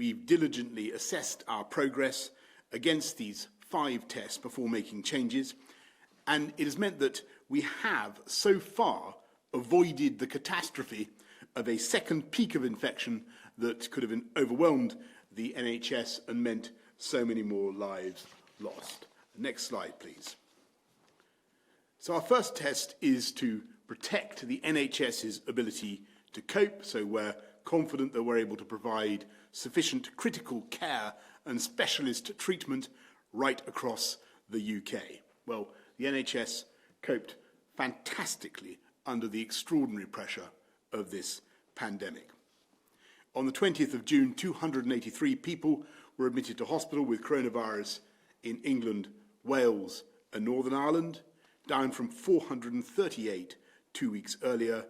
we've diligently assessed our progress against these 5 tests before making changes, and it has meant that we have so far avoided the catastrophe of a second peak of infection that could have overwhelmed the NHS and meant so many more lives lost. Next slide, please. So our first test is to protect the NHS's ability to cope, so we're confident that we're able to provide sufficient critical care and specialist treatment right across the UK. Well, the NHS coped fantastically under the extraordinary pressure of this pandemic. On the 20th of June, 283 people were admitted to hospital with coronavirus in England, Wales and Northern Ireland, down from 438 2 weeks earlier,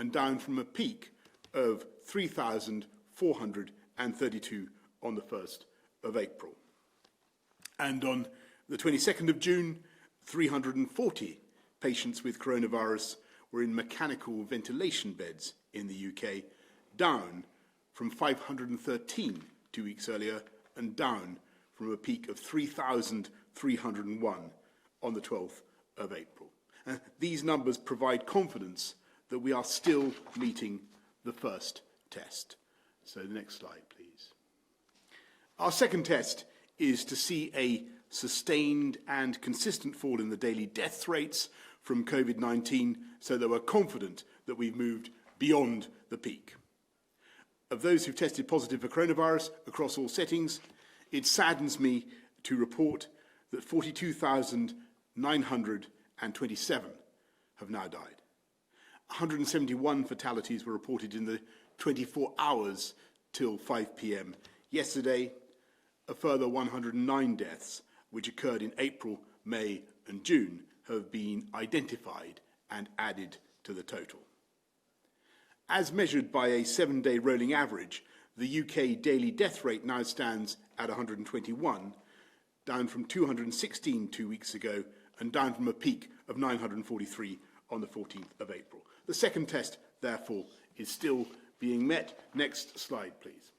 and down from a peak of 3,432 on the 1st of April. And on the 22nd of June, 340 patients with coronavirus were in mechanical ventilation beds in the UK, down from 513 2 weeks earlier, and down from a peak of 3,301 on the 12th of April. These numbers provide confidence that we are still meeting the first test. So the next slide, please. Our second test is to see a sustained and consistent fall in the daily death rates from COVID-19, so that we're confident that we've moved beyond the peak. Of those who've tested positive for coronavirus across all settings, it saddens me to report that 42,927 have now died. 171 fatalities were reported in the 24 hours till 5 p.m. yesterday. A further 109 deaths, which occurred in April, May and June, have been identified and added to the total. As measured by a 7-day rolling average, the UK daily death rate now stands at 121, down from 216 2 weeks ago, and down from a peak of 943 on the 14th of April. The second test, therefore, is still being met. Next slide, please.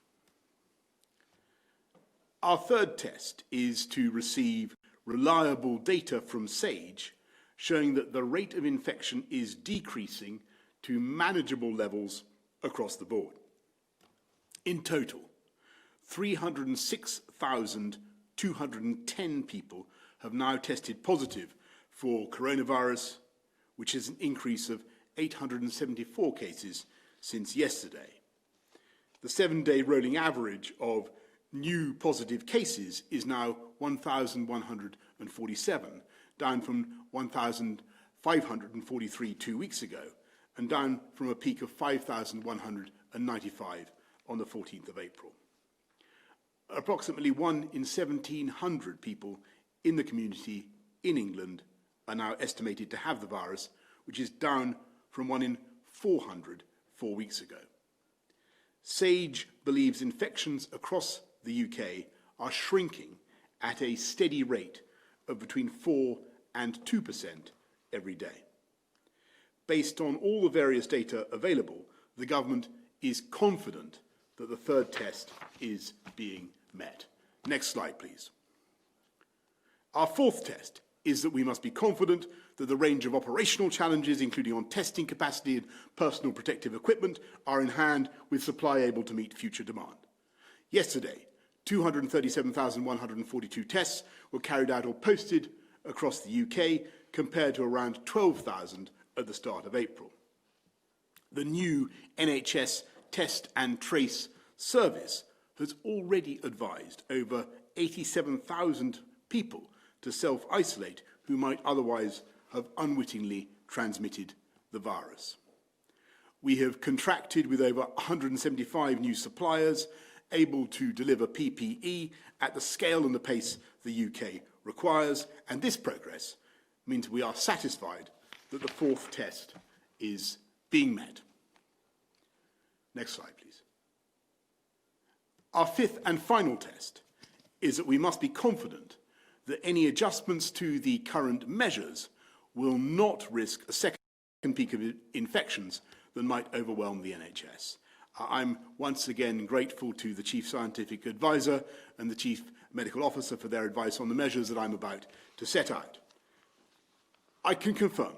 Our third test is to receive reliable data from SAGE showing that the rate of infection is decreasing to manageable levels across the board. In total, 306,210 people have now tested positive for coronavirus, which is an increase of 874 cases since yesterday. The 7-day rolling average of new positive cases is now 1,147, down from 1,543 2 weeks ago, and down from a peak of 5,195 on the 14th of April. Approximately 1 in 1,700 people in the community in England are now estimated to have the virus, which is down from 1 in 400 4 weeks ago. SAGE believes infections across the UK are shrinking at a steady rate of between 4 and 2% every day. Based on all the various data available, the government is confident that the third test is being met. Next slide, please. Our fourth test is that we must be confident that the range of operational challenges, including on testing capacity and personal protective equipment, are in hand with supply able to meet future demand. Yesterday, 237,142 tests were carried out or posted across the UK, compared to around 12,000 at the start of April. The new NHS Test and Trace service has already advised over 87,000 people to self-isolate who might otherwise have unwittingly transmitted the virus. We have contracted with over 175 new suppliers able to deliver PPE at the scale and the pace the UK requires, and this progress means we are satisfied that the fourth test is being met. Next slide, please. Our fifth and final test is that we must be confident that any adjustments to the current measures will not risk a second peak of infections that might overwhelm the NHS. I'm once again grateful to the Chief Scientific Advisor and the Chief Medical Officer for their advice on the measures that I'm about to set out. I can confirm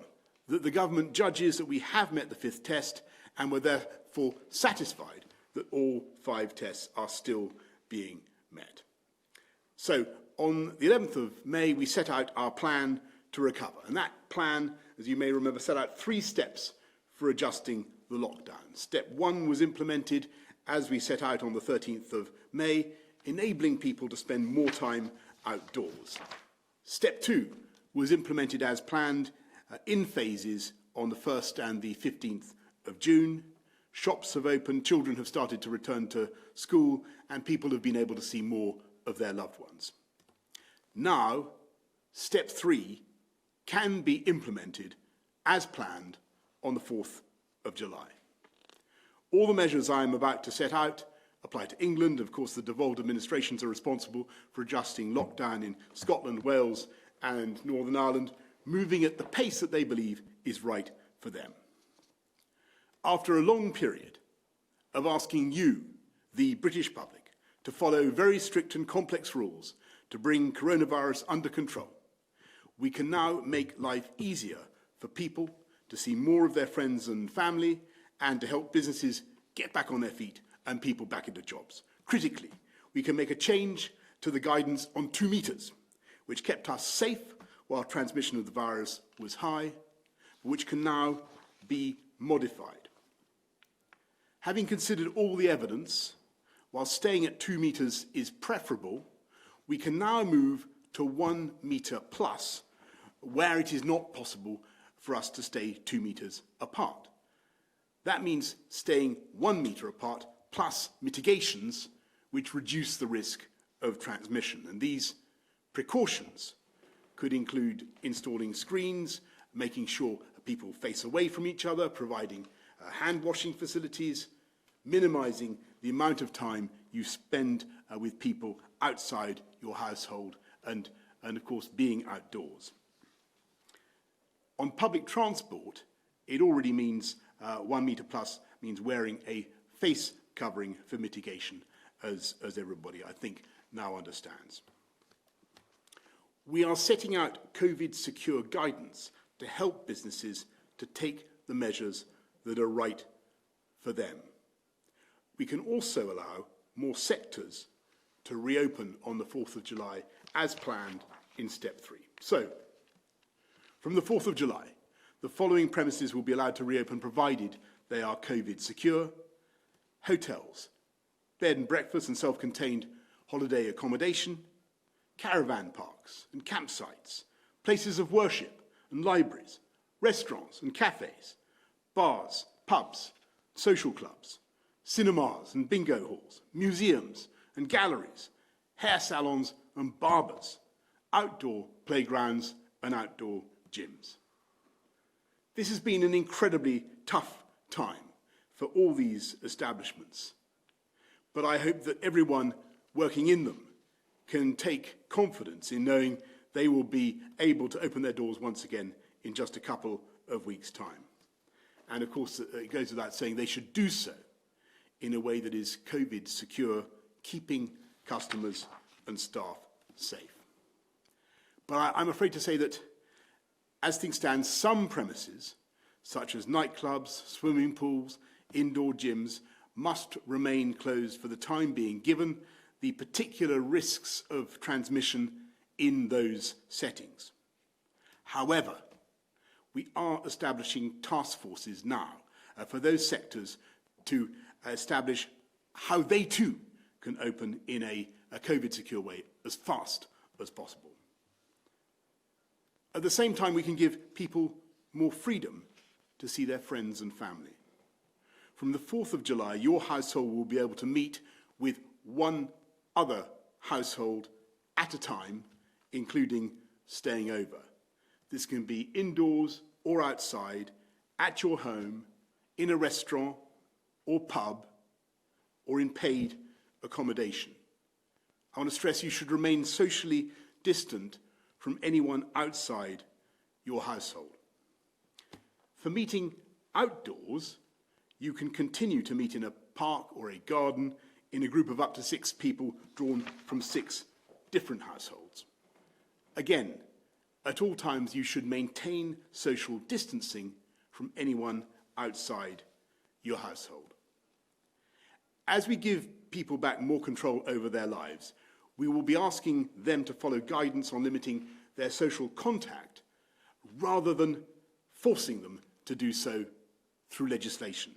that the government judges that we have met the fifth test and we're therefore satisfied that all 5 tests are still being met. So on the 11th of May, we set out our plan to recover. And that plan, as you may remember, set out 3 steps for adjusting the lockdown. Step 1 was implemented as we set out on the 13th of May, enabling people to spend more time outdoors. Step 2 was implemented as planned in phases on the 1st and the 15th of June. Shops have opened, children have started to return to school, and people have been able to see more of their loved ones. Now, step 3 can be implemented as planned on the 4th of July. All the measures I am about to set out apply to England. Of course, the devolved administrations are responsible for adjusting lockdown in Scotland, Wales, and Northern Ireland, moving at the pace that they believe is right for them. After a long period of asking you, the British public, to follow very strict and complex rules to bring coronavirus under control, we can now make life easier for people to see more of their friends and family and to help businesses get back on their feet and people back into jobs. Critically, we can make a change to the guidance on 2 meters, which kept us safe while transmission of the virus was high, which can now be modified. Having considered all the evidence, while staying at 2 meters is preferable, we can now move to 1 meter plus, where it is not possible for us to stay 2 meters apart. That means staying 1 meter apart plus mitigations which reduce the risk of transmission. And these precautions could include installing screens, making sure people face away from each other, providing hand washing facilities, minimizing the amount of time you spend with people outside your household, and of course being outdoors. On public transport, it already means 1 meter plus means wearing a face covering for mitigation, as everybody, I think, now understands. We are setting out COVID-secure guidance to help businesses to take the measures that are right for them. We can also allow more sectors to reopen on the 4th of July as planned in step 3. So, from the 4th of July, the following premises will be allowed to reopen provided they are COVID secure: hotels, bed and breakfast and self-contained holiday accommodation, caravan parks and campsites, places of worship and libraries, restaurants and cafes, bars, pubs, social clubs, cinemas and bingo halls, museums and galleries, hair salons and barbers, outdoor playgrounds and outdoor gyms. This has been an incredibly tough time for all these establishments, but I hope that everyone working in them can take confidence in knowing they will be able to open their doors once again in just a couple of weeks' time. And of course, it goes without saying they should do so in a way that is COVID secure, keeping customers and staff safe. But I'm afraid to say that, as things stand, some premises, such as nightclubs, swimming pools, indoor gyms, must remain closed for the time being, given the particular risks of transmission in those settings. However, we are establishing task forces now for those sectors to establish how they too can open in a COVID-secure way as fast as possible. At the same time, we can give people more freedom to see their friends and family. From the 4th of July, your household will be able to meet with one other household at a time, including staying over. This can be indoors or outside, at your home, in a restaurant or pub, or in paid accommodation. I want to stress you should remain socially distant from anyone outside your household. For meeting outdoors, you can continue to meet in a park or a garden in a group of up to 6 people drawn from 6 different households. Again, at all times you should maintain social distancing from anyone outside your household. As we give people back more control over their lives, we will be asking them to follow guidance on limiting their social contact rather than forcing them to do so through legislation.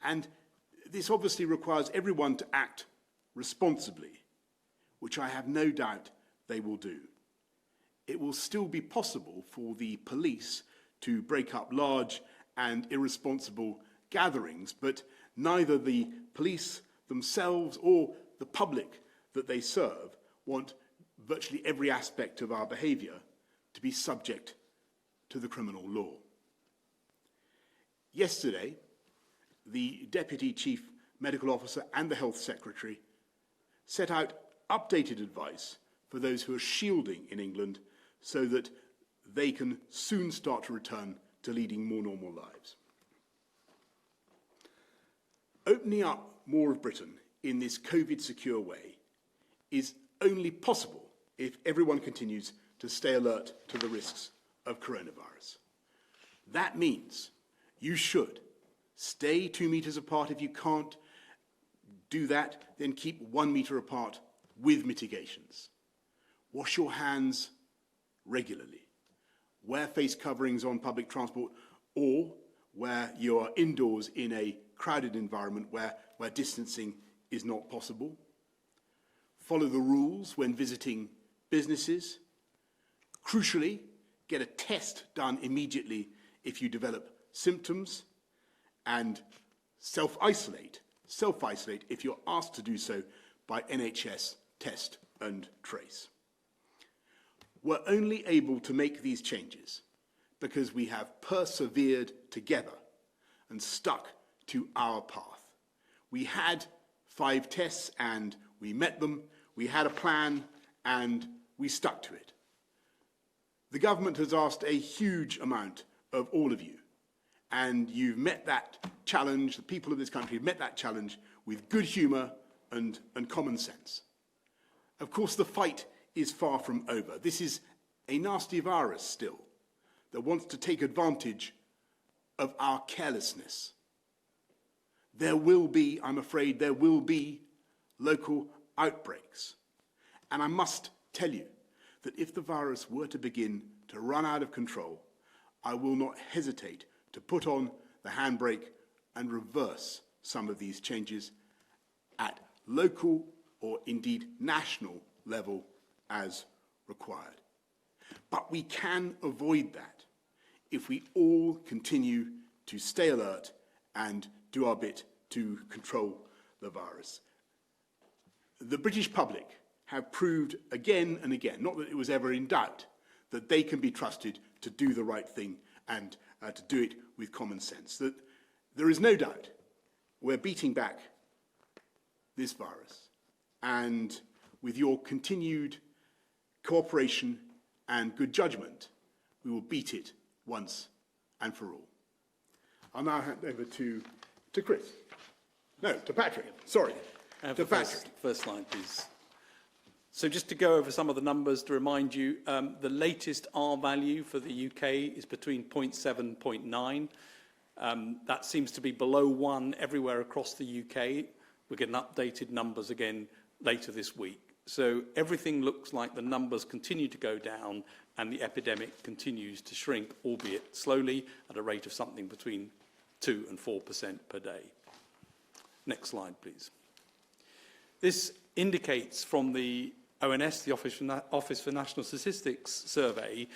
And this obviously requires everyone to act responsibly, which I have no doubt they will do. It will still be possible for the police to break up large and irresponsible gatherings, but neither the police themselves or the public that they serve want virtually every aspect of our behaviour to be subject to the criminal law. Yesterday, the Deputy Chief Medical Officer and the Health Secretary set out updated advice for those who are shielding in England so that they can soon start to return to leading more normal lives. Opening up more of Britain in this COVID-secure way is only possible if everyone continues to stay alert to the risks of coronavirus. That means you should stay 2 meters apart. If you can't do that, then keep 1 meter apart with mitigations. Wash your hands regularly. Wear face coverings on public transport or where you are indoors in a crowded environment where distancing is not possible. Follow the rules when visiting businesses. Crucially, get a test done immediately if you develop symptoms, and self-isolate if you're asked to do so by NHS Test and Trace. We're only able to make these changes because we have persevered together and stuck to our path. We had 5 tests and we met them. We had a plan and we stuck to it. The government has asked a huge amount of all of you, and you've met that challenge. The people of this country have met that challenge with good humour and common sense. Of course, the fight is far from over. This is a nasty virus still that wants to take advantage of our carelessness. There will be, I'm afraid, there will be local outbreaks. And I must tell you that if the virus were to begin to run out of control, I will not hesitate to put on the handbrake and reverse some of these changes at local or indeed national level as required. But we can avoid that if we all continue to stay alert and do our bit to control the virus. The British public have proved again and again, not that it was ever in doubt, that they can be trusted to do the right thing and to do it with common sense. That there is no doubt we're beating back this virus, and with your continued cooperation and good judgment, we will beat it once and for all. I'll now hand over to Chris. No, to Patrick. Sorry, to Patrick. First slide, please. So just to go over some of the numbers to remind you, the latest R value for the UK is between 0.7 and 0.9. That seems to be below 1 everywhere across the UK. We're getting updated numbers again later this week. So everything looks like the numbers continue to go down and the epidemic continues to shrink, albeit slowly, at a rate of something between 2 and 4% per day. Next slide, please. This indicates from the ONS, the Office for National Statistics survey,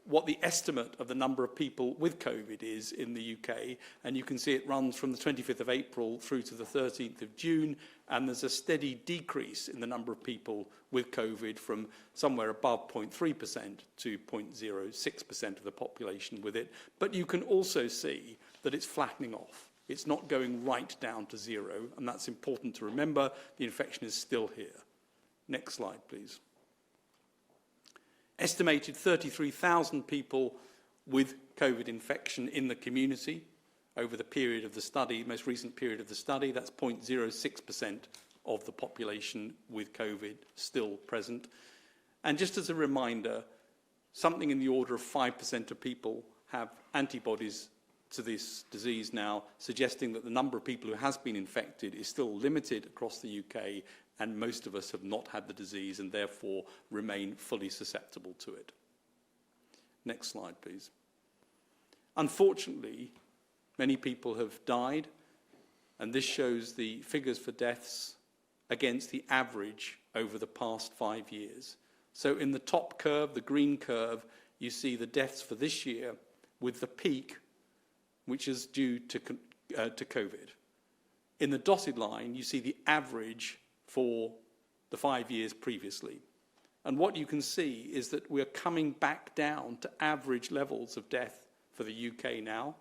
what the estimate of the number of people with COVID is in the UK, and you can see it runs from the 25th of April through to the 13th of June, and there's a steady decrease in the number of people with COVID from somewhere above 0.3% to 0.06% of the population with it. But you can also see that it's flattening off. It's not going right down to 0, and that's important to remember. The infection is still here. Next slide, please. Estimated 33,000 people with COVID infection in the community. over the period of the study, most recent period of the study. That's 0.06% of the population with COVID still present. And just as a reminder, something in the order of 5% of people have antibodies to this disease now, suggesting that the number of people who has been infected is still limited across the UK, and most of us have not had the disease and therefore remain fully susceptible to it. Next slide, please. Unfortunately, many people have died, and this shows the figures for deaths against the average over the past 5 years. So in the top curve, the green curve, you see the deaths for this year with the peak, which is due to COVID. In the dotted line, you see the average for the 5 years previously. And what you can see is that we're coming back down to average levels of death for the UK now.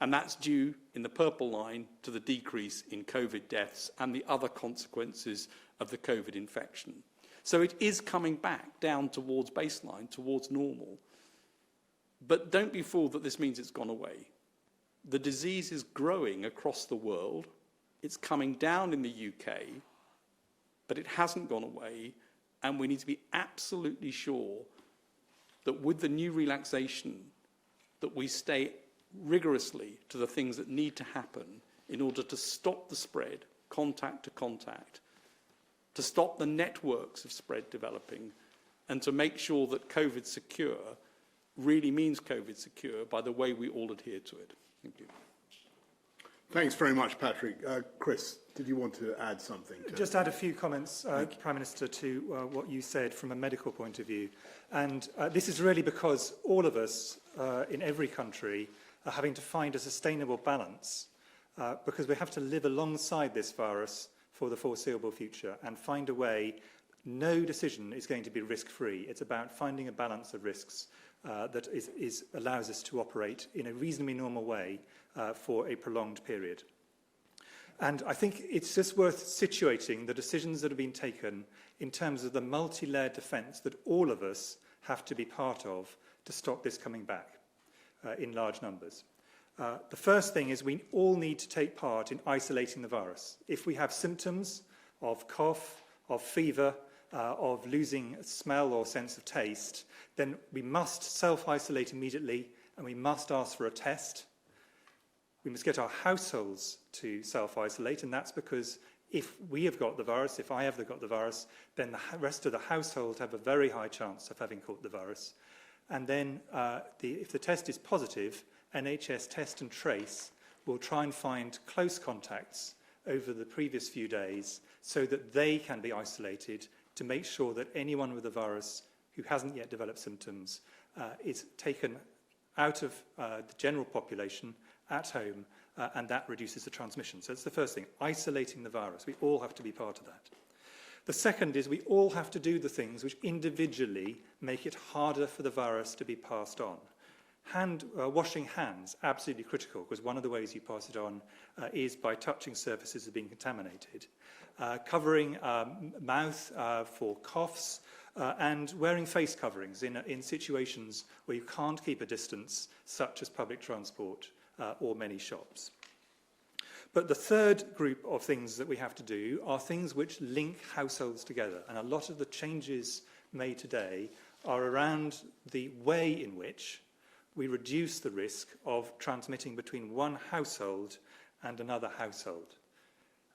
And that's due, in the purple line, to the decrease in COVID deaths and the other consequences of the COVID infection. So it is coming back down towards baseline, towards normal. But don't be fooled that this means it's gone away. The disease is growing across the world. It's coming down in the UK, but it hasn't gone away. And we need to be absolutely sure that with the new relaxation, that we stay rigorously to the things that need to happen in order to stop the spread, contact to contact, to stop the networks of spread developing, and to make sure that COVID secure really means COVID secure by the way we all adhere to it. Thank you. Thanks very much, Patrick. Chris, did you want to add something? Just add a few comments, Prime Minister, to what you said from a medical point of view. And this is really because all of us in every country are having to find a sustainable balance because we have to live alongside this virus for the foreseeable future and find a way. No decision is going to be risk-free. It's about finding a balance of risks that allows us to operate in a reasonably normal way for a prolonged period. And I think it's just worth situating the decisions that have been taken in terms of the multi-layered defence that all of us have to be part of to stop this coming back in large numbers. The first thing is we all need to take part in isolating the virus. If we have symptoms of cough, of fever, of losing smell or sense of taste, then we must self-isolate immediately and we must ask for a test. We must get our households to self-isolate, and that's because if we have got the virus, if I have got the virus, then the rest of the household have a very high chance of having caught the virus. And then if the test is positive, NHS Test and Trace will try and find close contacts over the previous few days so that they can be isolated to make sure that anyone with the virus who hasn't yet developed symptoms is taken out of the general population at home, and that reduces the transmission. So that's the first thing, isolating the virus. We all have to be part of that. The second is we all have to do the things which individually make it harder for the virus to be passed on. Washing hands, absolutely critical, because one of the ways you pass it on is by touching surfaces that have been contaminated. Covering mouth for coughs, and wearing face coverings in situations where you can't keep a distance, such as public transport or many shops. But the third group of things that we have to do are things which link households together. And a lot of the changes made today are around the way in which we reduce the risk of transmitting between one household and another household.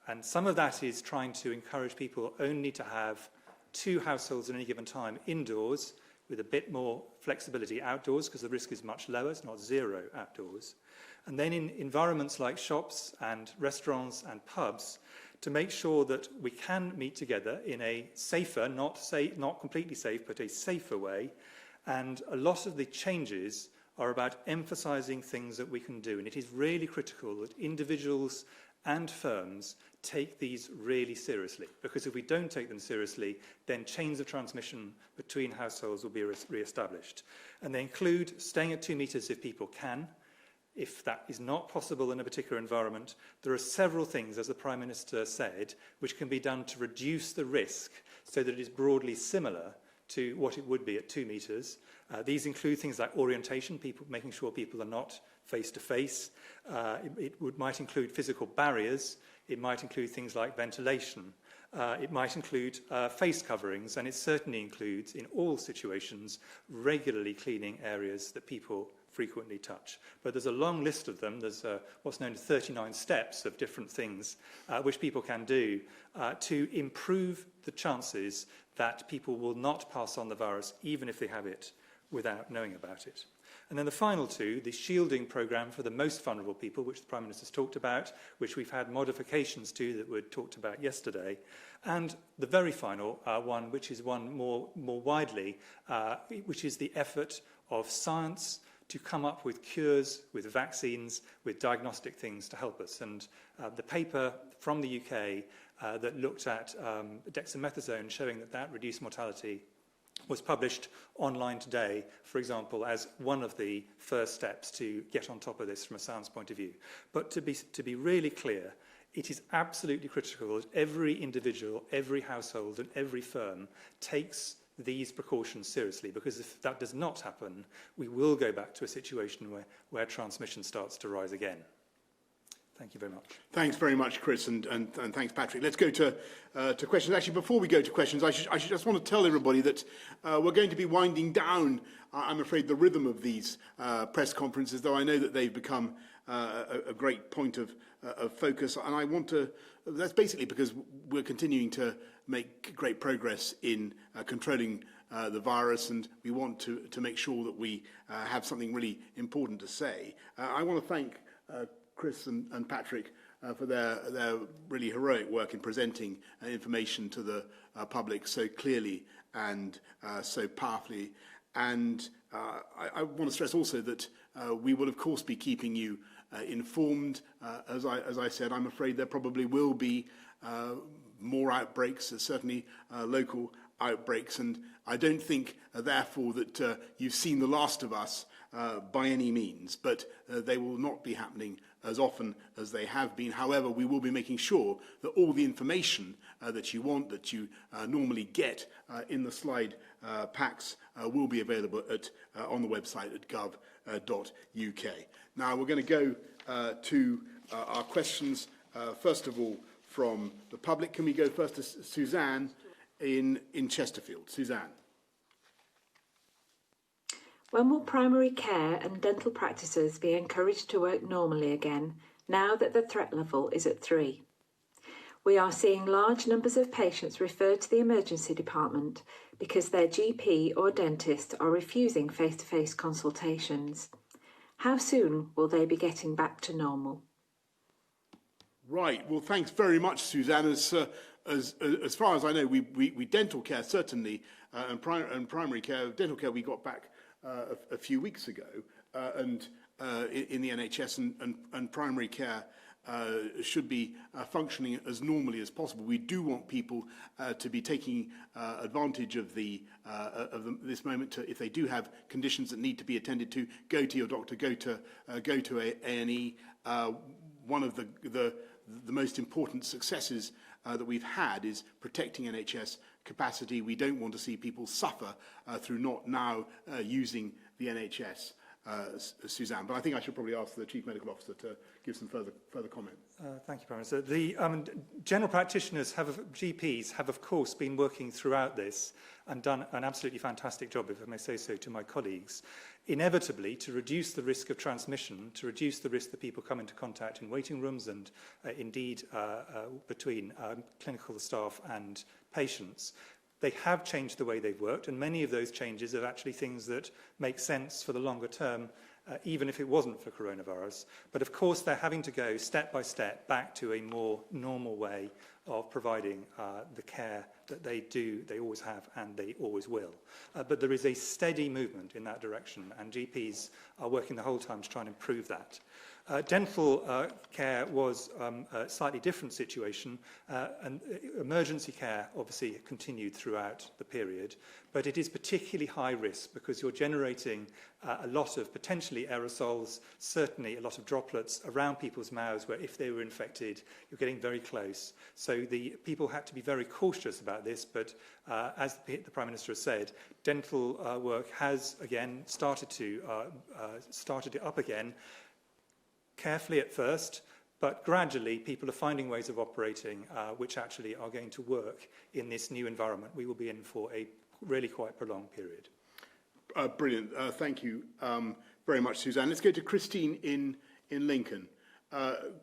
And some of that is trying to encourage people only to have 2 households at any given time indoors, with a bit more flexibility outdoors, because the risk is much lower, it's not 0 outdoors. And then in environments like shops and restaurants and pubs, to make sure that we can meet together in a safer, not completely safe, but a safer way. And a lot of the changes are about emphasising things that we can do. And it is really critical that individuals and firms take these really seriously, because if we don't take them seriously, then chains of transmission between households will be re-established. And they include staying at 2 metres if people can. If that is not possible in a particular environment, there are several things, as the Prime Minister said, which can be done to reduce the risk so that it is broadly similar to what it would be at 2 metres. These include things like orientation, making sure people are not face-to-face. Might include physical barriers. It might include things like ventilation. It might include face coverings, and it certainly includes, in all situations, regularly cleaning areas that people frequently touch. But there's a long list of them. There's what's known as 39 steps of different things which people can do to improve the chances that people will not pass on the virus, even if they have it, without knowing about it. And then the final two, the shielding programme for the most vulnerable people, which the Prime Minister's talked about, which we've had modifications to that were talked about yesterday, and the very final one, which is one more widely, which is the effort of science to come up with cures, with vaccines, with diagnostic things to help us. And the paper from the UK that looked at dexamethasone showing that reduced mortality was published online today, for example, as one of the first steps to get on top of this from a science point of view. But to be really clear, it is absolutely critical that every individual, every household and every firm takes these precautions seriously, because if that does not happen, we will go back to a situation where transmission starts to rise again. Thank you very much. Thanks very much, Chris, and thanks, Patrick. Let's go to questions. Actually, before we go to questions, I should just want to tell everybody that we're going to be winding down, I'm afraid, the rhythm of these press conferences, though I know that they've become a great point of focus. And I want to, that's basically because we're continuing to make great progress in controlling the virus, and we want to make sure that we have something really important to say. I want to thank Chris and Patrick for their really heroic work in presenting information to the public so clearly and so powerfully. And I want to stress also that we will, of course, be keeping you informed. As I said, I'm afraid there probably will be more outbreaks, certainly local outbreaks, and I don't think, therefore, that you've seen the last of us by any means, but they will not be happening as often as they have been. However, we will be making sure that all the information that you want, that you normally get in the slide packs, will be available on the website at gov.uk. Now, we're going to go to our questions, first of all, from the public. Can we go first to Suzanne in Chesterfield? Suzanne. When will primary care and dental practices be encouraged to work normally again, now that the threat level is at 3? We are seeing large numbers of patients referred to the emergency department because their GP or dentist are refusing face-to-face consultations. How soon will they be getting back to normal? Right. Well, thanks very much, Suzanne. As far as I know, we dental care certainly, and primary care, dental care we got back a few weeks ago, and in the NHS and primary care should be functioning as normally as possible. We do want people to be taking advantage of this moment to, if they do have conditions that need to be attended to, go to your doctor, go to A&E. One of the most important successes that we've had is protecting NHS capacity. We don't want to see people suffer through not now using the NHS, Suzanne. But I think I should probably ask the Chief Medical Officer to give some further comment. Thank you, Prime Minister. The general practitioners, GPs, have of course been working throughout this and done an absolutely fantastic job, if I may say so, to my colleagues, inevitably to reduce the risk of transmission, to reduce the risk that people come into contact in waiting rooms and indeed between clinical staff and patients. They have changed the way they've worked, and many of those changes are actually things that make sense for the longer term, even if it wasn't for coronavirus. But of course, they're having to go step by step back to a more normal way of providing the care that they always have and they always will. But there is a steady movement in that direction, and GPs are working the whole time to try and improve that. Dental care was a slightly different situation, and emergency care obviously continued throughout the period, but it is particularly high risk because you're generating a lot of potentially aerosols, certainly a lot of droplets around people's mouths where if they were infected, you're getting very close. So the people had to be very cautious about this, but as the Prime Minister has said, dental work has again started up again. carefully at first, but gradually people are finding ways of operating which actually are going to work in this new environment we will be in for a really quite prolonged period. Brilliant. Thank you very much, Suzanne. Let's go to Christine in Lincoln.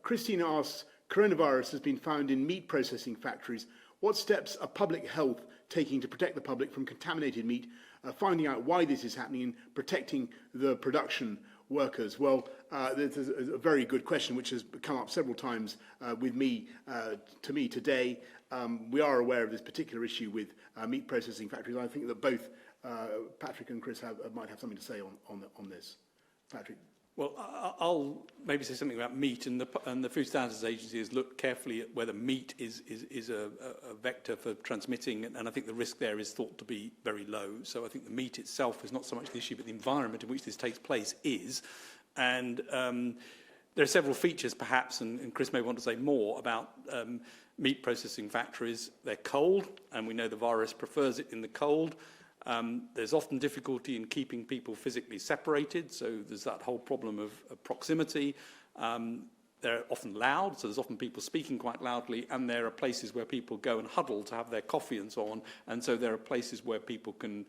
Christine asks, coronavirus has been found in meat processing factories. What steps are public health taking to protect the public from contaminated meat, finding out why this is happening and protecting the production workers? Well, this is a very good question which has come up several times with me today. We are aware of this particular issue with meat processing factories. I think that both Patrick and Chris might have something to say on this. Patrick. Well, I'll maybe say something about meat, and the Food Standards Agency has looked carefully at whether meat is a vector for transmitting, and I think the risk there is thought to be very low. So I think the meat itself is not so much the issue, but the environment in which this takes place is. And there are several features, perhaps, and Chris may want to say more about meat processing factories. They're cold, and we know the virus prefers it in the cold. There's often difficulty in keeping people physically separated, so there's that whole problem of proximity. They're often loud, so there's often people speaking quite loudly, and there are places where people go and huddle to have their coffee and so on, and so there are places where people can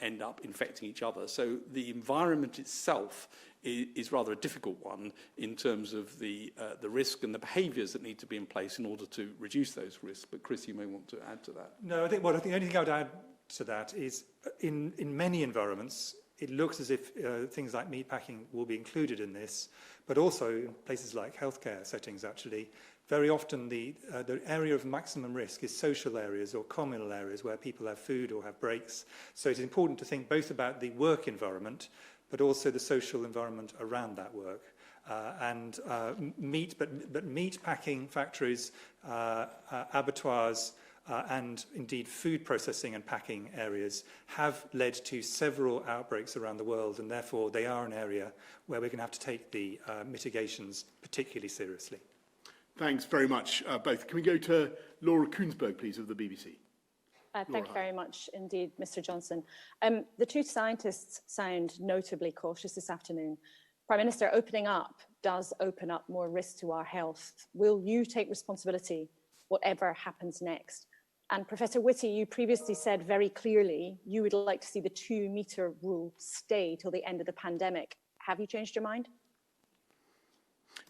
end up infecting each other. So the environment itself is rather a difficult one in terms of the risk and the behaviours that need to be in place in order to reduce those risks. But Chris, you may want to add to that. No, I think the only thing I would add to that is in many environments it looks as if things like meat packing will be included in this, but also in places like healthcare settings actually very often the area of maximum risk is social areas or communal areas where people have food or have breaks. So it's important to think both about the work environment but also the social environment around that work. Meat packing factories, abattoirs, and indeed food processing and packing areas have led to several outbreaks around the world, and therefore they are an area where we're going to have to take the mitigations particularly seriously. Thanks very much, both. Can we go to Laura Koonsberg, please, of the BBC? Thank you very much indeed, Mr. Johnson. The two scientists sound notably cautious this afternoon. Prime Minister, opening up does open up more risk to our health. Will you take responsibility whatever happens next? And Professor Whitty, you previously said very clearly you would like to see the 2-metre rule stay till the end of the pandemic. Have you changed your mind?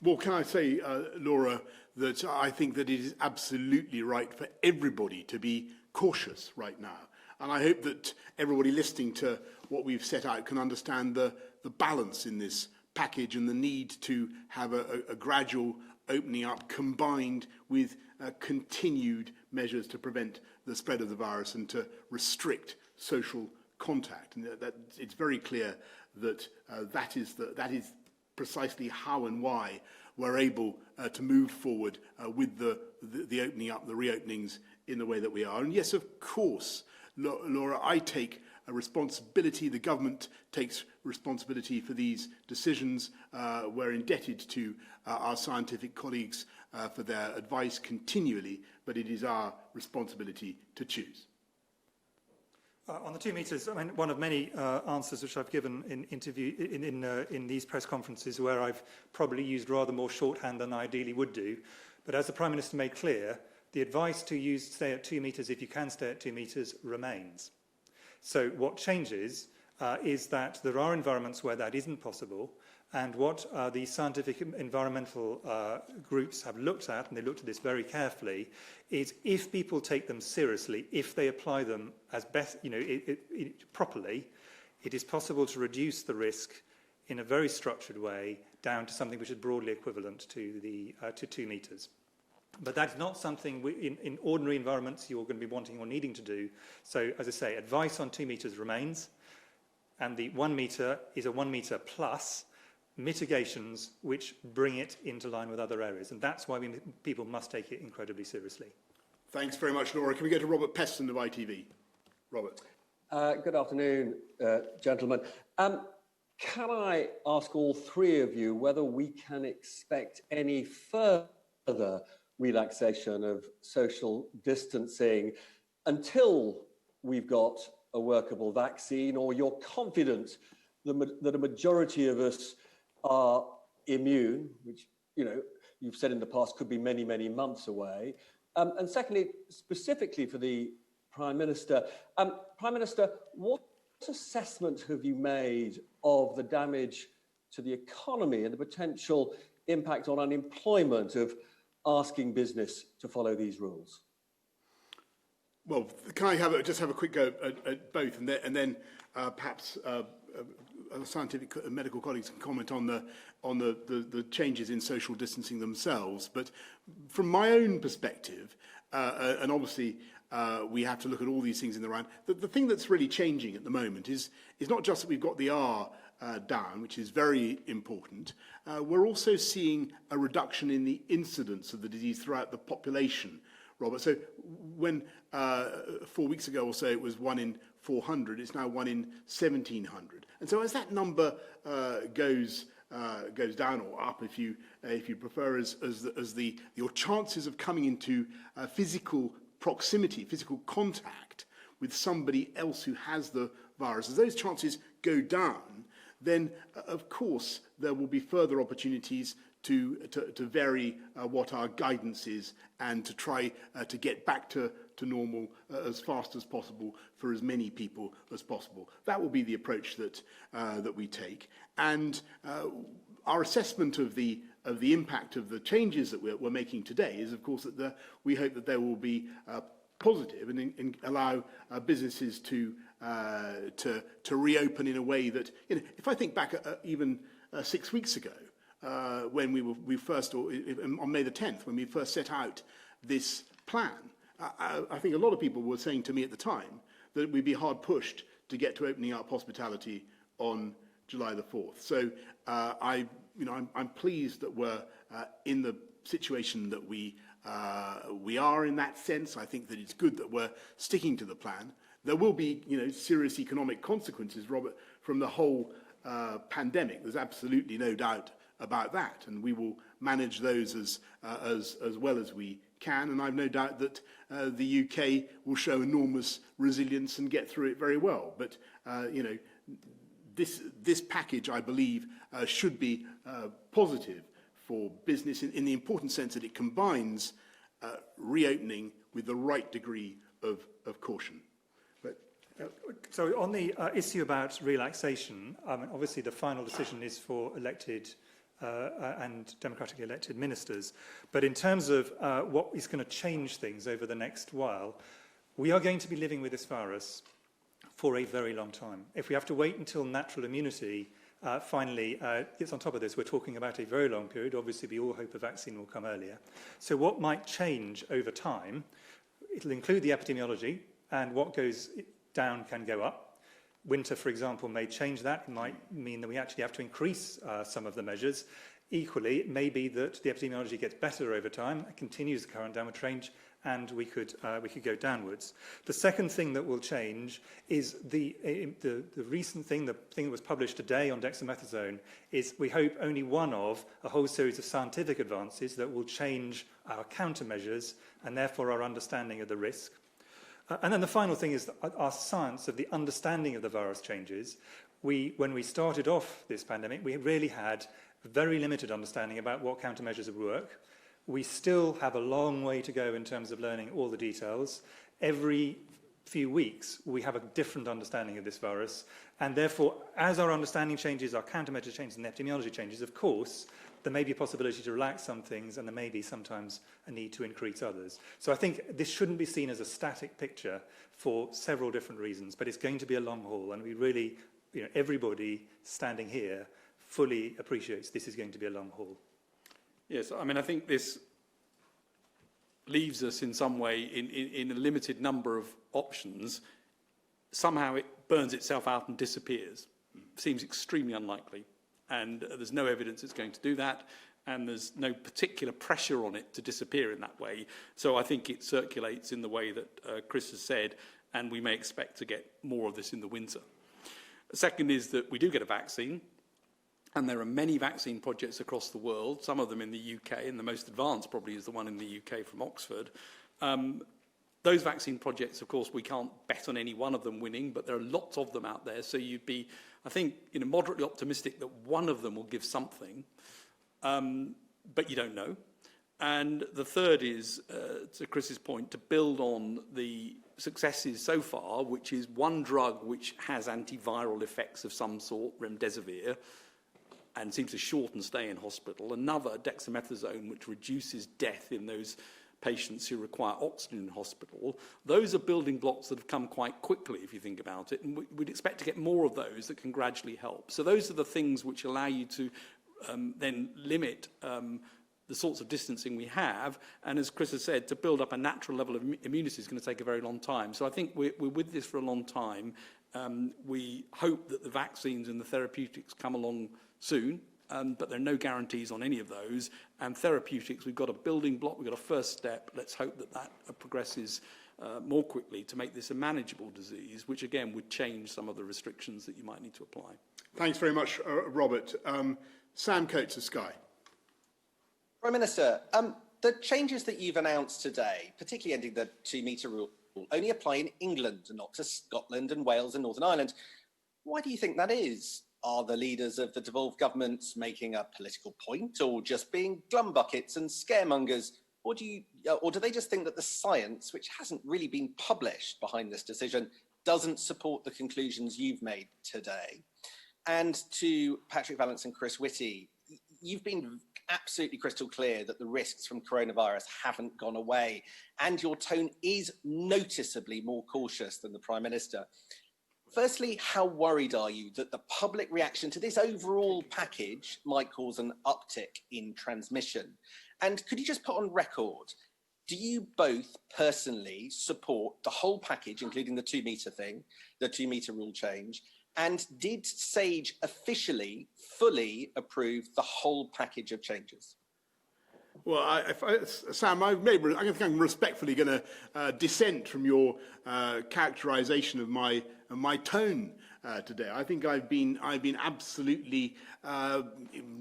Well, can I say, Laura, that I think that it is absolutely right for everybody to be cautious right now. And I hope that everybody listening to what we've set out can understand the balance in this package and the need to have a gradual opening up combined with continued measures to prevent the spread of the virus and to restrict social contact. And that it's very clear that that is precisely how and why we're able to move forward with the opening up, the reopenings in the way that we are. And yes, of course, Laura, I take a responsibility, the government takes responsibility for these decisions. We're indebted to our scientific colleagues for their advice continually, but it is our responsibility to choose. On the 2 metres, I mean, one of many answers which I've given in these press conferences where I've probably used rather more shorthand than I ideally would do. But as the Prime Minister made clear, the advice to stay at 2 metres if you can stay at 2 metres remains. So what changes is that there are environments where that isn't possible, and what the scientific environmental groups have looked at, and they looked at this very carefully, is if people take them seriously, if they apply them as best, properly, it is possible to reduce the risk in a very structured way down to something which is broadly equivalent to 2 metres. But that's not something in ordinary environments you're going to be wanting or needing to do. So, as I say, advice on 2 metres remains, and the 1 metre is a 1 metre plus mitigations which bring it into line with other areas. And that's why people must take it incredibly seriously. Thanks very much, Laura. Can we go to Robert Peston of ITV? Robert. Good afternoon, gentlemen. Can I ask all three of you whether we can expect any further relaxation of social distancing until we've got a workable vaccine, or you're confident that a majority of us are immune, which, you know, you've said in the past could be many, many months away? And secondly, specifically for the Prime Minister, what assessment have you made of the damage to the economy and the potential impact on unemployment of asking business to follow these rules? Well, can I just have a quick go at both, and then perhaps scientific and medical colleagues can comment on the changes in social distancing themselves. But from my own perspective, and obviously we have to look at all these things in the round, the thing that's really changing at the moment is not just that we've got the R down, which is very important. We're also seeing a reduction in the incidence of the disease throughout the population, Robert. So when 4 weeks ago or so it was 1 in 400, it's now 1 in 1,700. And so as that number goes down or up, if you prefer, as your chances of coming into physical proximity, physical contact with somebody else who has the virus, as those chances go down, then of course there will be further opportunities to vary what our guidance is and to try to get back to normal as fast as possible for as many people as possible. That will be the approach that we take. And our assessment of the impact of the changes that we're making today is, of course, that we hope that there will be positive and allow businesses to reopen in a way that, you know, if I think back even 6 weeks ago, when we first, or on May the 10th, when we first set out this plan, I think a lot of people were saying to me at the time that we'd be hard pushed to get to opening up hospitality on July the 4th. So I'm pleased that we're in the situation that we are in that sense. I think that it's good that we're sticking to the plan. There will be, you know, serious economic consequences, Robert, from the whole pandemic. There's absolutely no doubt about that, and we will manage those as well as we can. And I've no doubt that the UK will show enormous resilience and get through it very well. But this package, I believe, should be positive for business in the important sense that it combines reopening with the right degree of caution. So on the issue about relaxation, obviously the final decision is for elected and democratically elected ministers. But in terms of what is going to change things over the next while, we are going to be living with this virus for a very long time. If we have to wait until natural immunity finally gets on top of this, we're talking about a very long period. Obviously, we all hope a vaccine will come earlier. So what might change over time? It'll include the epidemiology, and what goes down can go up. Winter, for example, may change that. It might mean that we actually have to increase some of the measures. Equally, it may be that the epidemiology gets better over time, continues the current downward trend, and we could go downwards. The second thing that will change is the recent thing, the thing that was published today on dexamethasone, is we hope only one of a whole series of scientific advances that will change our countermeasures and therefore our understanding of the risk. And then the final thing is our science of the understanding of the virus changes. When we started off this pandemic, we really had very limited understanding about what countermeasures would work. We still have a long way to go in terms of learning all the details. Every few weeks, we have a different understanding of this virus. And therefore, as our understanding changes, our countermeasures changes, and epidemiology changes, of course, there may be a possibility to relax some things, and there may be sometimes a need to increase others. So I think this shouldn't be seen as a static picture for several different reasons, but it's going to be a long haul, and we really, everybody standing here fully appreciates this is going to be a long haul. Yes, I mean, I think this leaves us in some way in a limited number of options. Somehow it burns itself out and disappears. Seems extremely unlikely. And there's no evidence it's going to do that, and there's no particular pressure on it to disappear in that way. So I think it circulates in the way that Chris has said, and we may expect to get more of this in the winter. The second is that we do get a vaccine, and there are many vaccine projects across the world, some of them in the UK, and the most advanced probably is the one in the UK from Oxford. Those vaccine projects, of course, we can't bet on any one of them winning, but there are lots of them out there. So you'd be, I think, moderately optimistic that one of them will give something. but you don't know. And the third is, to Chris's point, to build on the successes so far, which is one drug which has antiviral effects of some sort, remdesivir, and seems to shorten stay in hospital. Another, dexamethasone, which reduces death in those patients who require oxygen in hospital. Those are building blocks that have come quite quickly, if you think about it, and we'd expect to get more of those that can gradually help. So those are the things which allow you to then limit the sorts of distancing we have, and as Chris has said, to build up a natural level of immunity is going to take a very long time. So I think we're with this for a long time. We hope that the vaccines and the therapeutics come along soon, but there are no guarantees on any of those. And therapeutics, we've got a building block, we've got a first step. Let's hope that that progresses more quickly to make this a manageable disease, which again would change some of the restrictions that you might need to apply. Thanks very much, Robert. Sam Coates of Sky. Prime Minister, the changes that you've announced today, particularly ending the 2-metre rule, only apply in England and not to Scotland and Wales and Northern Ireland. Why do you think that is? Are the leaders of the devolved governments making a political point, or just being glum buckets and scaremongers? Or do they just think that the science, which hasn't really been published behind this decision, doesn't support the conclusions you've made today? And to Patrick Vallance and Chris Whitty, you've been absolutely crystal clear that the risks from coronavirus haven't gone away, and your tone is noticeably more cautious than the Prime Minister. Firstly, how worried are you that the public reaction to this overall package might cause an uptick in transmission? And could you just put on record, do you both personally support the whole package, including the 2-metre thing, the 2-metre rule change? And did SAGE officially, fully approve the whole package of changes? Well, Sam, I think I'm respectfully going to dissent from your characterisation of my tone today. I think I've been absolutely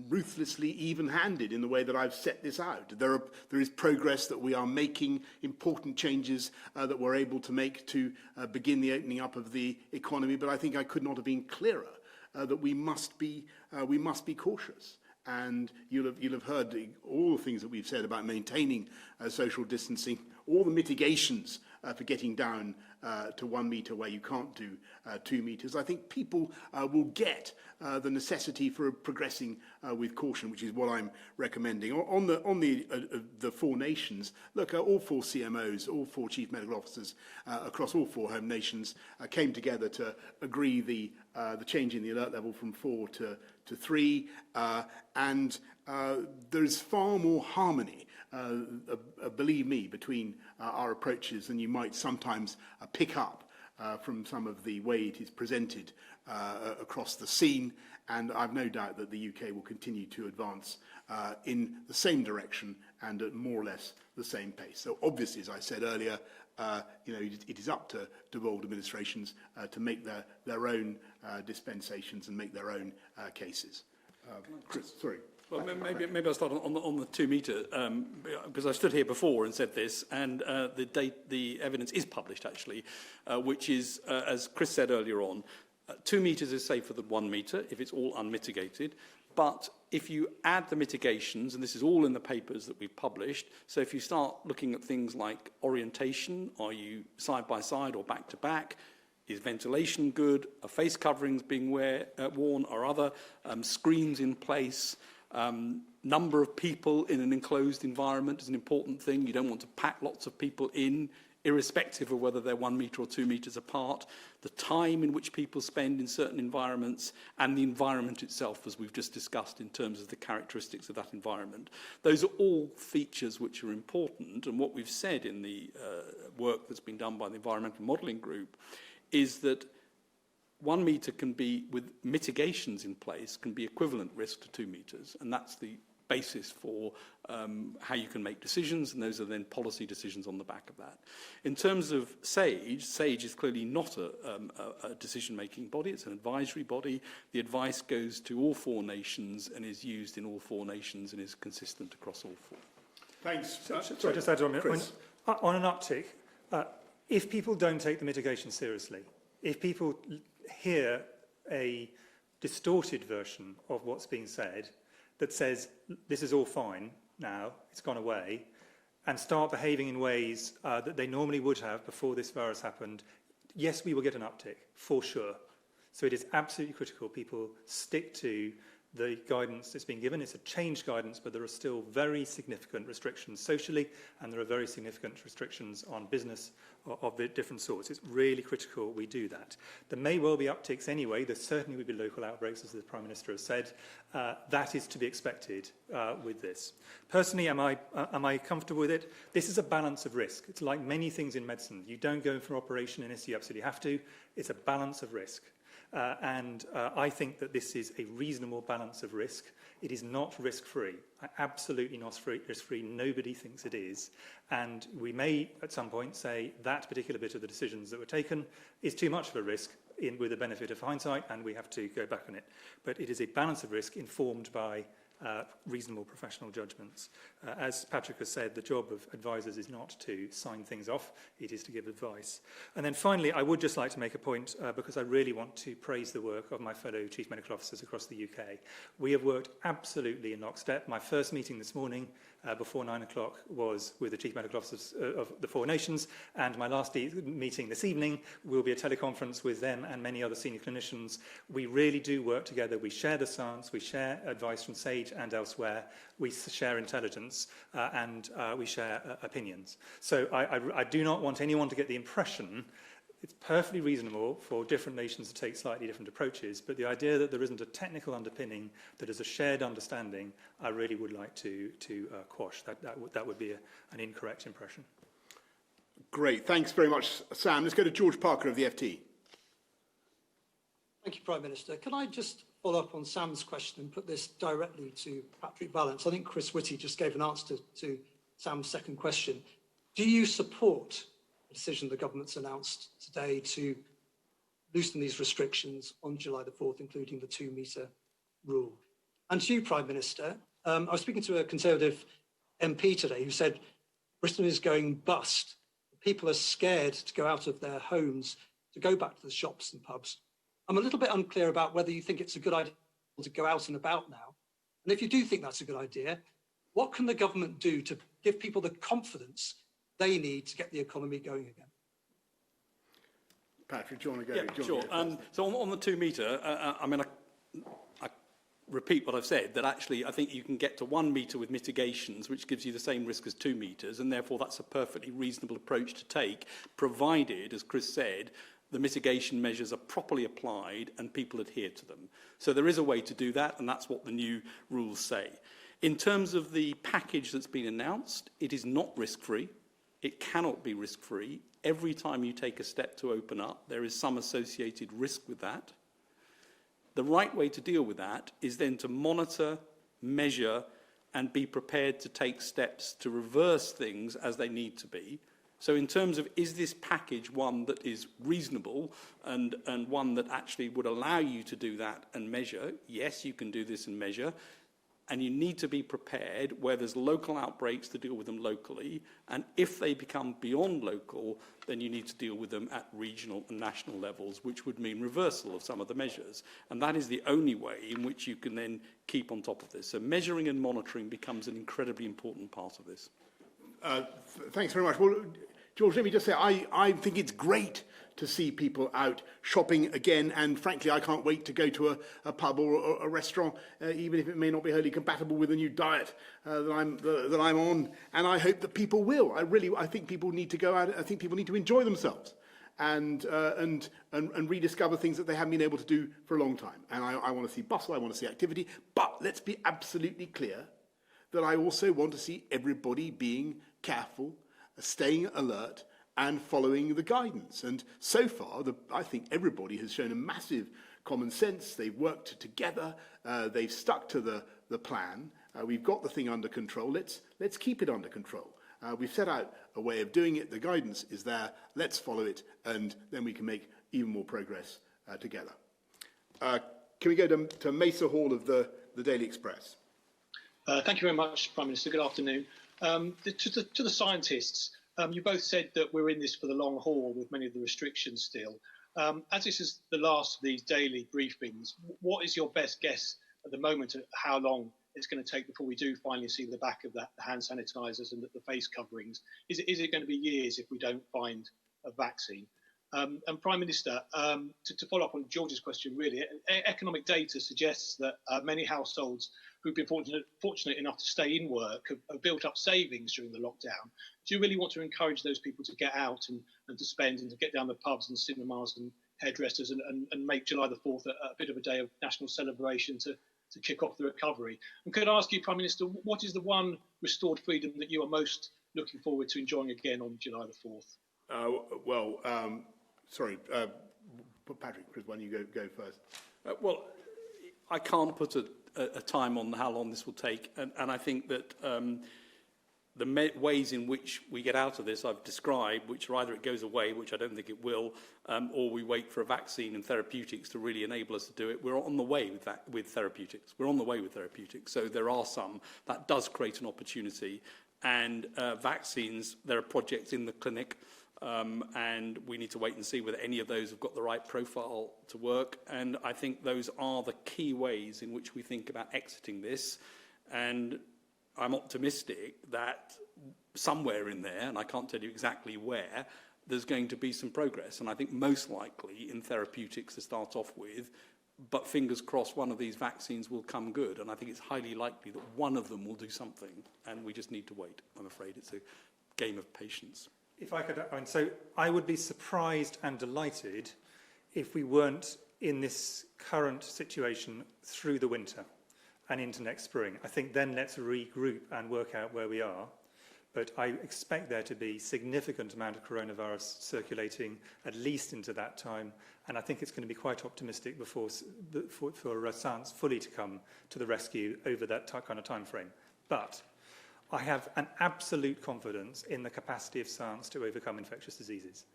ruthlessly even-handed in the way that I've set this out. There is progress that we are making, important changes that we're able to make to begin the opening up of the economy. But I think I could not have been clearer that we must be cautious. And you'll have heard all the things that we've said about maintaining social distancing, all the mitigations for getting down to 1 metre where you can't do 2 metres. I think people will get the necessity for progressing with caution, which is what I'm recommending. On the 4 nations, look, all 4 CMOs, all 4 chief medical officers across all 4 home nations came together to agree the change in the alert level from 4 to 3, and there's far more harmony, believe me, between our approaches than you might sometimes pick up from some of the way it is presented across the scene, and I've no doubt that the UK will continue to advance in the same direction and at more or less the same pace. So obviously, as I said earlier, it is up to devolved administrations to make their own dispensations and make their own cases. Chris, sorry. Well, maybe I'll start on the 2 metre, because I stood here before and said this, and the evidence is published actually, which is, as Chris said earlier on, 2 metres is safer than 1 metre if it's all unmitigated. But if you add the mitigations, and this is all in the papers that we've published, so if you start looking at things like orientation, are you side by side or back to back? Is ventilation good? Are face coverings being worn? Are other screens in place? Number of people in an enclosed environment is an important thing. You don't want to pack lots of people in, irrespective of whether they're 1 metre or 2 metres apart. The time in which people spend in certain environments and the environment itself, as we've just discussed in terms of the characteristics of that environment. Those are all features which are important. And what we've said in the work that's been done by the Environmental Modelling Group is that 1 metre can be, with mitigations in place, can be equivalent risk to 2 metres. And that's the basis for how you can make decisions, and those are then policy decisions on the back of that. In terms of SAGE, SAGE is clearly not a decision-making body, it's an advisory body. The advice goes to all 4 nations and is used in all 4 nations and is consistent across all 4. Thanks. So just add on an uptick, if people don't take the mitigation seriously, if people hear a distorted version of what's being said, that says this is all fine now, it's gone away, and start behaving in ways that they normally would have before this virus happened, yes, we will get an uptick, for sure. So it is absolutely critical people stick to the guidance that's been given. It's a changed guidance, but there are still very significant restrictions socially, and there are very significant restrictions on business of different sorts. It's really critical we do that. There may well be upticks anyway. There certainly will be local outbreaks, as the Prime Minister has said. That is to be expected with this. Personally, am I comfortable with it? This is a balance of risk. It's like many things in medicine. You don't go for operation unless you absolutely have to. It's a balance of risk. I think that this is a reasonable balance of risk. It is not risk-free. Absolutely not risk-free. Nobody thinks it is. And we may, at some point, say that particular bit of the decisions that were taken is too much of a risk with the benefit of hindsight, and we have to go back on it. But it is a balance of risk informed by reasonable professional judgments. As Patrick has said, the job of advisors is not to sign things off, it is to give advice. And then finally, I would just like to make a point, because I really want to praise the work of my fellow Chief Medical Officers across the UK. We have worked absolutely in lockstep. My first meeting this morning before 9 o'clock was with the Chief Medical Officers of the Four Nations, and my last meeting this evening will be a teleconference with them and many other senior clinicians. We really do work together. We share the science, we share advice from SAGE and elsewhere, we share intelligence, and we share opinions. So I do not want anyone to get the impression it's perfectly reasonable for different nations to take slightly different approaches, but the idea that there isn't a technical underpinning, that is a shared understanding, I really would like to quash. That would be an incorrect impression. Great. Thanks very much, Sam. Let's go to George Parker of the FT. Thank you, Prime Minister. Can I just follow up on Sam's question and put this directly to Patrick Vallance? I think Chris Whitty just gave an answer to Sam's second question. Do you support the decision the government's announced today to loosen these restrictions on July the 4th, including the 2-metre rule? And to you, Prime Minister, I was speaking to a Conservative MP today who said Britain is going bust. People are scared to go out of their homes, to go back to the shops and pubs. I'm a little bit unclear about whether you think it's a good idea to go out and about now. And if you do think that's a good idea, what can the government do to give people the confidence they need to get the economy going again? Patrick, do you want to go? Yeah, sure. So on the 2-metre, I repeat what I've said, that actually I think you can get to 1 metre with mitigations, which gives you the same risk as 2 metres, and therefore that's a perfectly reasonable approach to take, provided, as Chris said, the mitigation measures are properly applied and people adhere to them. So there is a way to do that, and that's what the new rules say. In terms of the package that's been announced, it is not risk-free. It cannot be risk-free. Every time you take a step to open up, there is some associated risk with that. The right way to deal with that is then to monitor, measure, and be prepared to take steps to reverse things as they need to be. So in terms of, is this package one that is reasonable and one that actually would allow you to do that and measure? Yes, you can do this and measure. And you need to be prepared where there's local outbreaks to deal with them locally. And if they become beyond local, then you need to deal with them at regional and national levels, which would mean reversal of some of the measures. And that is the only way in which you can then keep on top of this. So measuring and monitoring becomes an incredibly important part of this. Thanks very much. Well, George, let me just say, I think it's great to see people out shopping again, and frankly, I can't wait to go to a pub or a restaurant, even if it may not be wholly compatible with the new diet that I'm on. And I hope that people will. I think people need to go out. I think people need to enjoy themselves and rediscover things that they haven't been able to do for a long time. And I want to see bustle. I want to see activity. But let's be absolutely clear that I also want to see everybody being careful, staying alert, and following the guidance. And so far, I think everybody has shown a massive common sense. They've worked together. They've stuck to the plan. We've got the thing under control. Let's keep it under control. We've set out a way of doing it. The guidance is there. Let's follow it, and then we can make even more progress together. Can we go to Mesa Hall of the Daily Express? Thank you very much, Prime Minister. Good afternoon. To the scientists, you both said that we're in this for the long haul with many of the restrictions still. As this is the last of these daily briefings, what is your best guess at the moment at how long it's going to take before we do finally see the back of that, the hand sanitizers and the face coverings? Is it going to be years if we don't find a vaccine? And Prime Minister, to follow up on George's question, really, economic data suggests that many households who've been fortunate enough to stay in work have built up savings during the lockdown. Do you really want to encourage those people to get out and to spend and to get down the pubs and cinemas and hairdressers and make July the 4th a bit of a day of national celebration to kick off the recovery? And could I ask you, Prime Minister, what is the one restored freedom that you are most looking forward to enjoying again on July the 4th? Sorry, Patrick, Chris, why don't you go first? Well, I can't put a time on how long this will take, and I think that the ways in which we get out of this I've described, which are either it goes away, which I don't think it will, or we wait for a vaccine and therapeutics to really enable us to do it. We're on the way with therapeutics. We're on the way with therapeutics. So there are some. That does create an opportunity. And vaccines, there are projects in the clinic, and we need to wait and see whether any of those have got the right profile to work. And I think those are the key ways in which we think about exiting this. And I'm optimistic that somewhere in there, and I can't tell you exactly where, there's going to be some progress. And I think most likely in therapeutics to start off with, but fingers crossed one of these vaccines will come good. And I think it's highly likely that one of them will do something. And we just need to wait. I'm afraid it's a game of patience. If I could, so I would be surprised and delighted if we weren't in this current situation through the winter and into next spring. I think then let's regroup and work out where we are. But I expect there to be significant amount of coronavirus circulating at least into that time. And I think it's going to be quite optimistic for science fully to come to the rescue over that kind of time frame. But I have an absolute confidence in the capacity of science to overcome infectious diseases.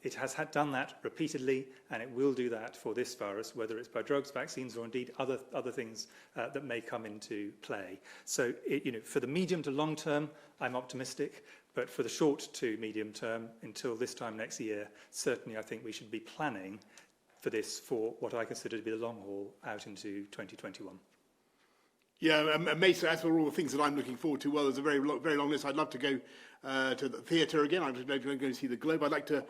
It has done that repeatedly, and it will do that for this virus, whether it's by drugs, vaccines, or indeed other things that may come into play. So, for the medium to long term, I'm optimistic, but for the short to medium term, until this time next year, certainly I think we should be planning for this for what I consider to be the long haul out into 2021. Yeah, Mason, as for all the things that I'm looking forward to, well, there's a very long list. I'd love to go to the theatre again. I'd love to go and see the Globe. I'd like to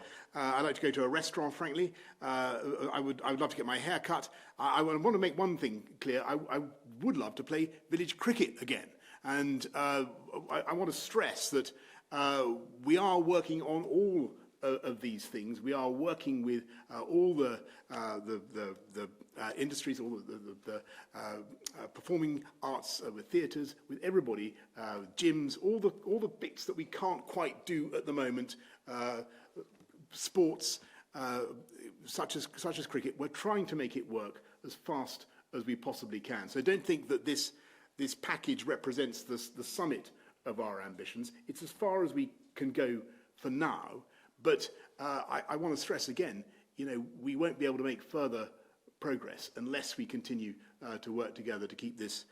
go to a restaurant, frankly. I would love to get my hair cut. I want to make one thing clear. I would love to play village cricket again. And I want to stress that we are working on all of these things. We are working with all the industries, all the performing arts, with theatres, with everybody, gyms, all the bits that we can't quite do at the moment. Sports such as cricket. We're trying to make it work as fast as we possibly can. So don't think that this package represents the summit of our ambitions. It's as far as we can go for now. But I want to stress again, we won't be able to make further progress unless we continue to work together to keep this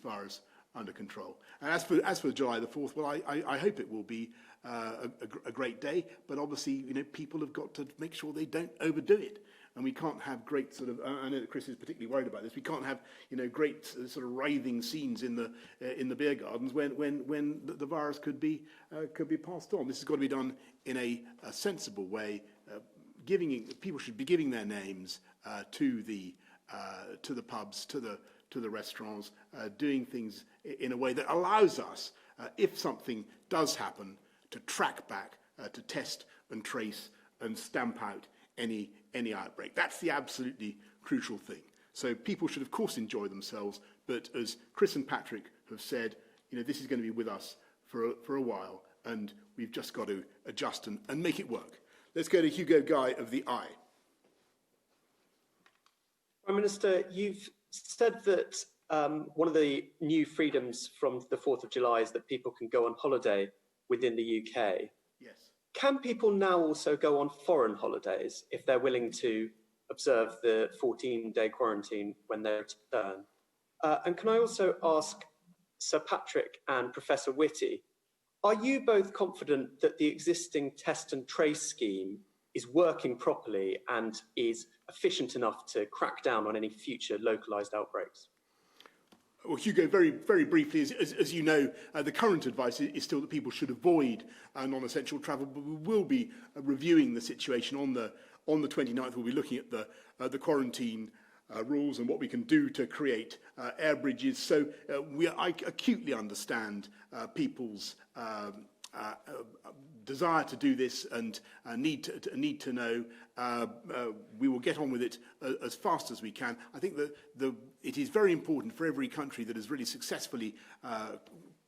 virus under control. And as for July the 4th, well, I hope it will be a great day. But obviously, people have got to make sure they don't overdo it. And we can't have great sort of, I know that Chris is particularly worried about this, we can't have, great sort of writhing scenes in the beer gardens when the virus could be passed on. This has got to be done in a sensible way. People should be giving their names to the pubs, to the restaurants, doing things in a way that allows us, if something does happen, to track back, to test and trace and stamp out any outbreak. That's the absolutely crucial thing. So people should, of course, enjoy themselves, but as Chris and Patrick have said, this is going to be with us for a while, and we've just got to adjust and make it work. Let's go to Hugo Guy of The Eye. Prime Minister, you've said that one of the new freedoms from the 4th of July is that people can go on holiday within the UK. Yes. Can people now also go on foreign holidays if they're willing to observe the 14-day quarantine when they return? And can I also ask Sir Patrick and Professor Whitty, are you both confident that the existing test and trace scheme is working properly and is efficient enough to crack down on any future localised outbreaks? Well, Hugo, very, very briefly, as you know, the current advice is still that people should avoid non-essential travel, but we will be reviewing the situation on the 29th. We'll be looking at the quarantine rules and what we can do to create air bridges. So I acutely understand people's desire to do this and need to know. We will get on with it as fast as we can. I think that it is very important for every country that has really successfully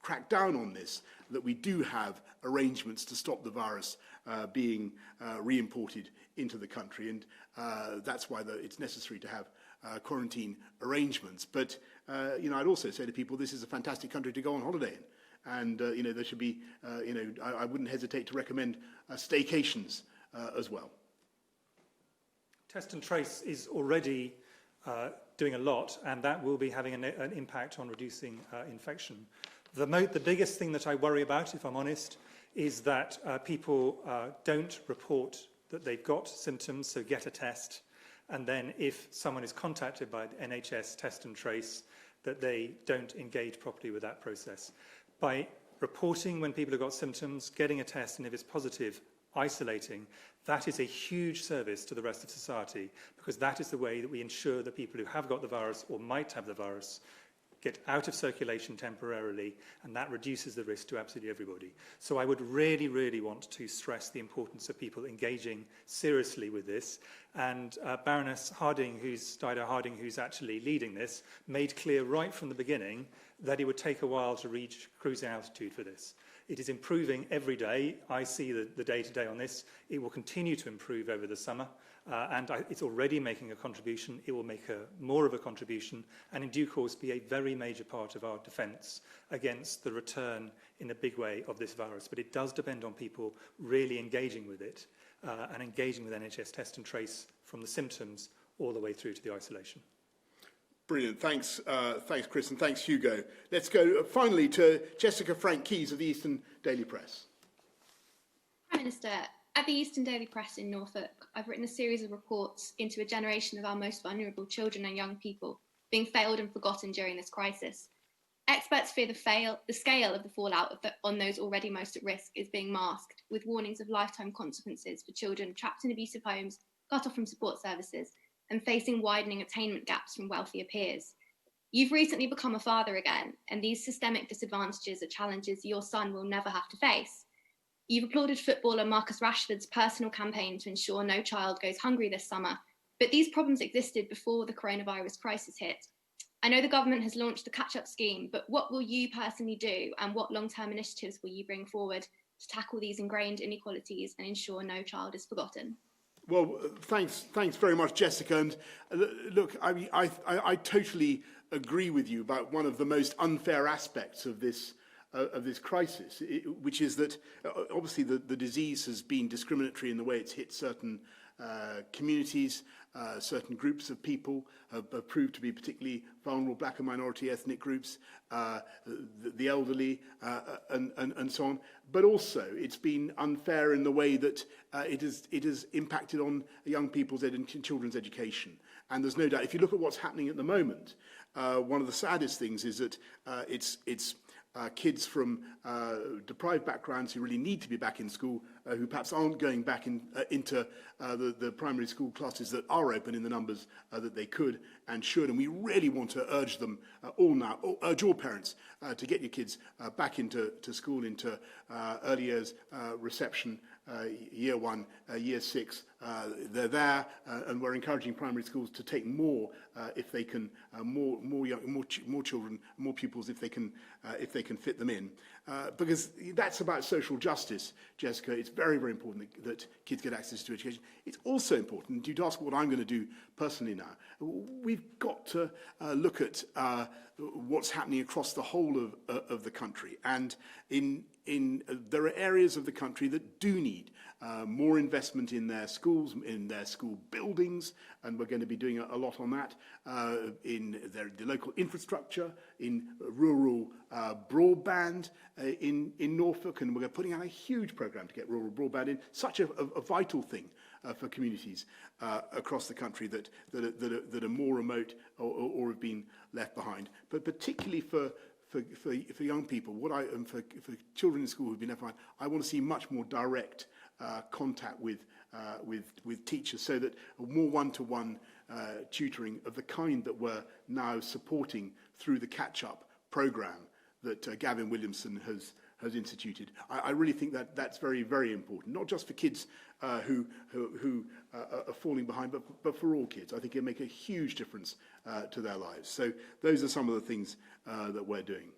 cracked down on this that we do have arrangements to stop the virus being re-imported into the country, and that's why it's necessary to have quarantine arrangements. But I'd also say to people, this is a fantastic country to go on holiday in. And, there should be, I wouldn't hesitate to recommend staycations as well. Test and Trace is already doing a lot, and that will be having an impact on reducing infection. The biggest thing that I worry about, if I'm honest, is that people don't report that they've got symptoms, so get a test, and then if someone is contacted by NHS Test and Trace, that they don't engage properly with that process. By reporting when people have got symptoms, getting a test, and if it's positive, isolating, that is a huge service to the rest of society, because that is the way that we ensure that people who have got the virus or might have the virus get out of circulation temporarily, and that reduces the risk to absolutely everybody. So I would really, really want to stress the importance of people engaging seriously with this. And Baroness Harding, Dido Harding, who's actually leading this, made clear right from the beginning that it would take a while to reach cruising altitude for this. It is improving every day. I see the day-to-day on this. It will continue to improve over the summer. It's already making a contribution. It will make more of a contribution, and in due course be a very major part of our defence against the return in a big way of this virus. But it does depend on people really engaging with it and engaging with NHS Test and Trace from the symptoms all the way through to the isolation. Brilliant. Thanks, Chris, and thanks, Hugo. Let's go finally to Jessica Frank-Keys of the Eastern Daily Press. Prime Minister, at the Eastern Daily Press in Norfolk, I've written a series of reports into a generation of our most vulnerable children and young people being failed and forgotten during this crisis. Experts fear the scale of the fallout on those already most at risk is being masked, with warnings of lifetime consequences for children trapped in abusive homes, cut off from support services, and facing widening attainment gaps from wealthier peers. You've recently become a father again, and these systemic disadvantages are challenges your son will never have to face. You've applauded footballer Marcus Rashford's personal campaign to ensure no child goes hungry this summer, but these problems existed before the coronavirus crisis hit. I know the government has launched the catch-up scheme, but what will you personally do, and what long-term initiatives will you bring forward to tackle these ingrained inequalities and ensure no child is forgotten? Well, thanks very much, Jessica. And look, I totally agree with you about one of the most unfair aspects of this crisis, which is that obviously the disease has been discriminatory in the way it's hit certain communities, certain groups of people have proved to be particularly vulnerable, black and minority ethnic groups, the elderly, and so on. But also, it's been unfair in the way that it has impacted on young people's and children's education. And there's no doubt, if you look at what's happening at the moment, one of the saddest things is that it's kids from deprived backgrounds who really need to be back in school, who perhaps aren't going back into the primary school classes that are open in the numbers that they could and should. And we really want to urge them urge all parents to get your kids back into school, into early years reception, year 1, year 6. They're there, and we're encouraging primary schools to take more if they can, more children, more pupils if they can fit them in, because that's about social justice, Jessica. It's very, very important that kids get access to education. It's also important, you'd ask what I'm going to do personally now. We've got to look at what's happening across the whole of the country, and there are areas of the country that do need more investment in their schools, in their school buildings, and we're going to be doing a lot on that, in the local infrastructure, in rural broadband in Norfolk, and we're putting out a huge programme to get rural broadband in, such a vital thing for communities across the country that are more remote or have been left behind. But particularly for young people, and for children in school who've been left behind, I want to see much more direct contact with teachers, so that more one-to-one tutoring of the kind that we're now supporting through the catch-up programme that Gavin Williamson has instituted. I really think that that's very, very important, not just for kids who are falling behind, but for all kids. I think it'll make a huge difference to their lives. So those are some of the things that we're doing.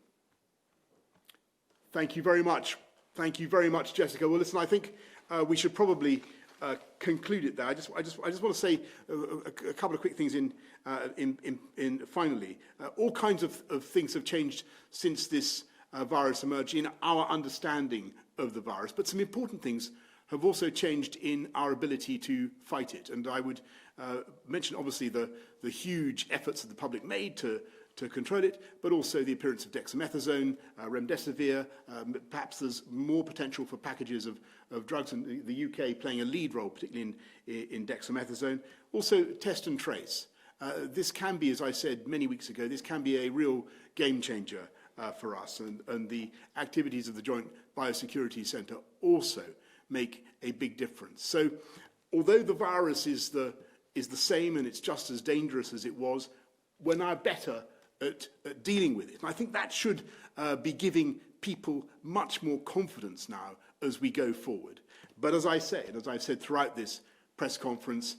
Thank you very much. Thank you very much, Jessica. Well, listen, I think we should probably conclude it there. I just want to say a couple of quick things in finally. All kinds of things have changed since this virus emerged in our understanding of the virus, but some important things have also changed in our ability to fight it. And I would mention, obviously, the huge efforts that the public made to control it, but also the appearance of dexamethasone, remdesivir. Perhaps there's more potential for packages of drugs, in the UK playing a lead role, particularly in dexamethasone. Also, test and trace. This can be, as I said many weeks ago, this can be a real game changer for us. And the activities of the Joint Biosecurity Centre also make a big difference. So, although the virus is the same and it's just as dangerous as it was, we're now better at dealing with it. And I think that should be giving people much more confidence now as we go forward. But as I say, and as I've said throughout this press conference,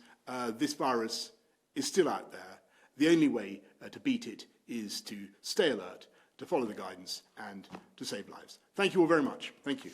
this virus is still out there. The only way to beat it is to stay alert, to follow the guidance, and to save lives. Thank you all very much. Thank you.